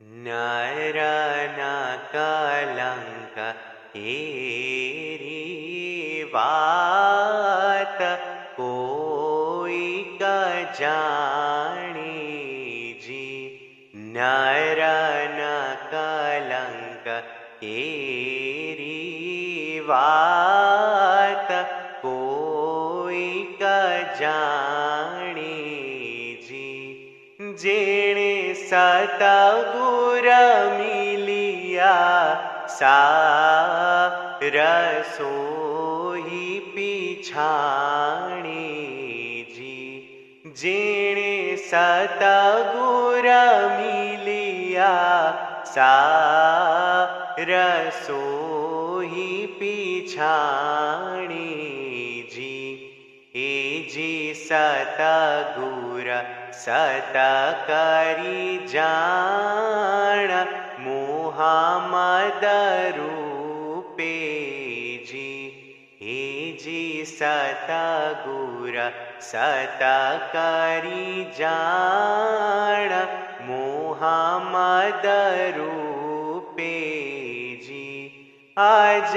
नर न कलंक तेरी बात कोई क जानी जी। नर न कलंक तेरी बात कोई क जानी जी। जेणे सतगुर मिलिया सारसोही पिछाणी जी। जेणे सतगुर मिलिया सारसोही पिछाणी जी। ए जी सतगुर सत करी जान मुहम्मद रूपे जी। हे जी सतगुर सत करी जान मुहम्मद रूपे जी। आज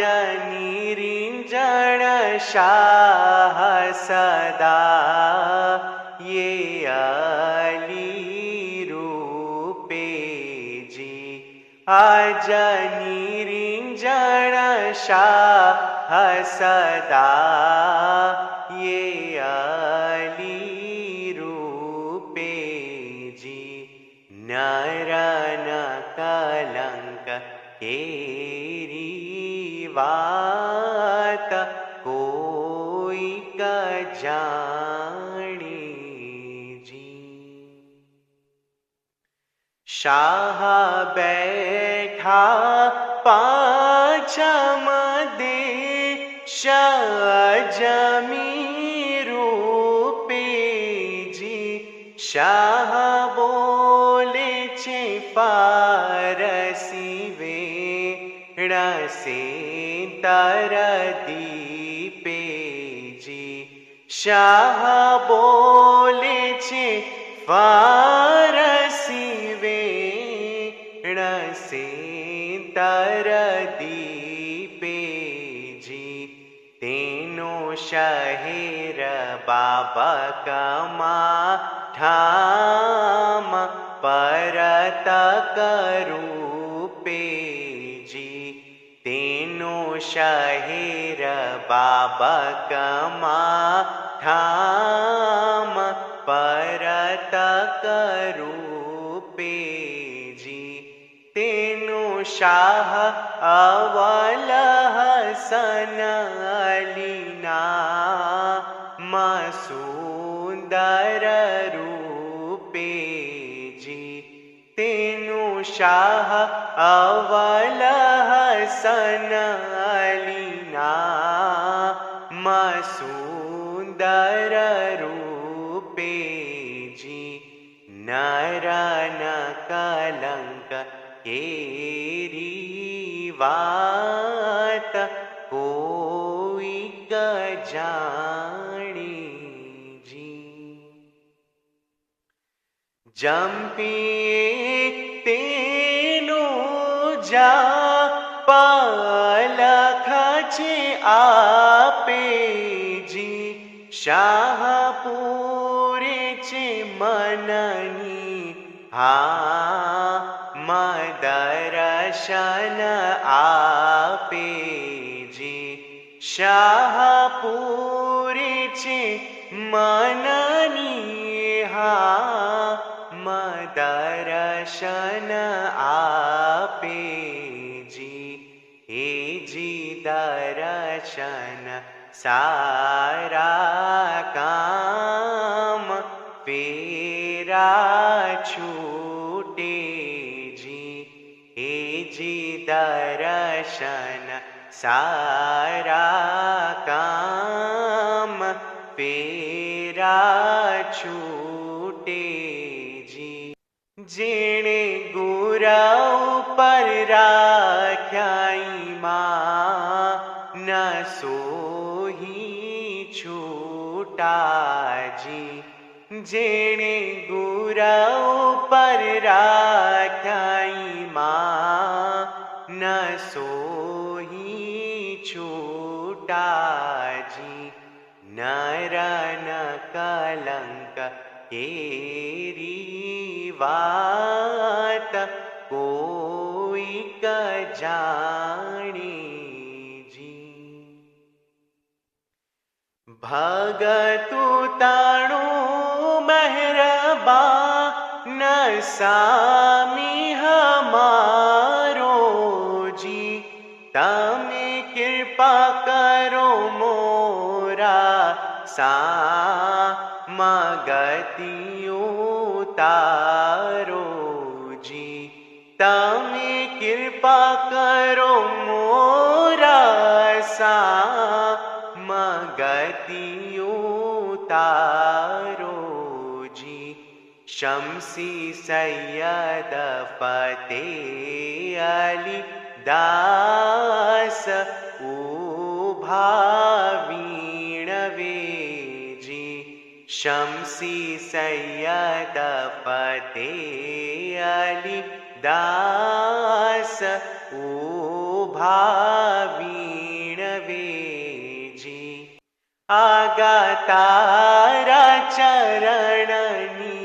निरिंजन शाह सदा ये अली रूपे जी। आज निरिंजन शाह सदा ये अली रूपे जी। नर न कलंक तेरी बात कोई क जानी जी। शाह बैठा पांचम देश अजमीरू पे जी। शाह बोले छे फारसी वेण से तर दीपे जी। शाह बोले छे फारसी वेण से तर दीपे जी। तेनो शहेर बाबकमा ठाम परत करूपे जी। तेनो शहेर बाबकमा ठाम परत करूपे जी। तेनो शाह अवल हसन अलीना सुंदर रूपे जी। तेनु शाह अवल हसन अलीना सुंदर रूपे जी। नर न कलंक तेरी बात कोई क जानी जी। जंपिए तेनो जा पलख छे आपे जी। शाहपुरे छे मननी दर्शन आपे जी। शाहपुरे छे मननी दर्शन आपे जी। हे जी दर्शन सारा काम फेरा छूटे जी। हे जी दर्शन सारा काम फेरा छूटे जी। जेणे गुरा पर राख्याई न सोही छूटा जी। जेणे गुरा पर राख्याई सोही छूटा जी। नर न कलंक केरी वात कोई क जाने जी। भगतु ताणु मेहरबा न सामी हमारो जी। तमे कृपा करो मोरा सा मगतियो तारो जी। तमे कृपा करो मोरा सा मगतियो तारो जी। शमसी सैयद फते अली दास उभावीणवे जी। शमसी सैयद फते अली दास उभावीणवे जी। आगा तारा चरणनी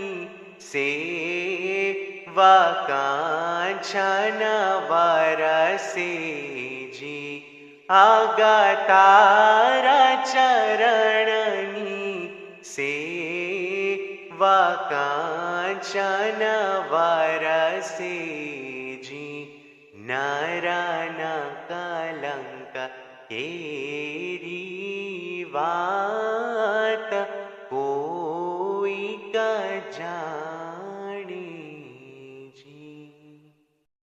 सेवा कांचन वरसे जी। आगा तारा चरणनी सेवा कांचन वरसे जी। नर न कलंक केरी वा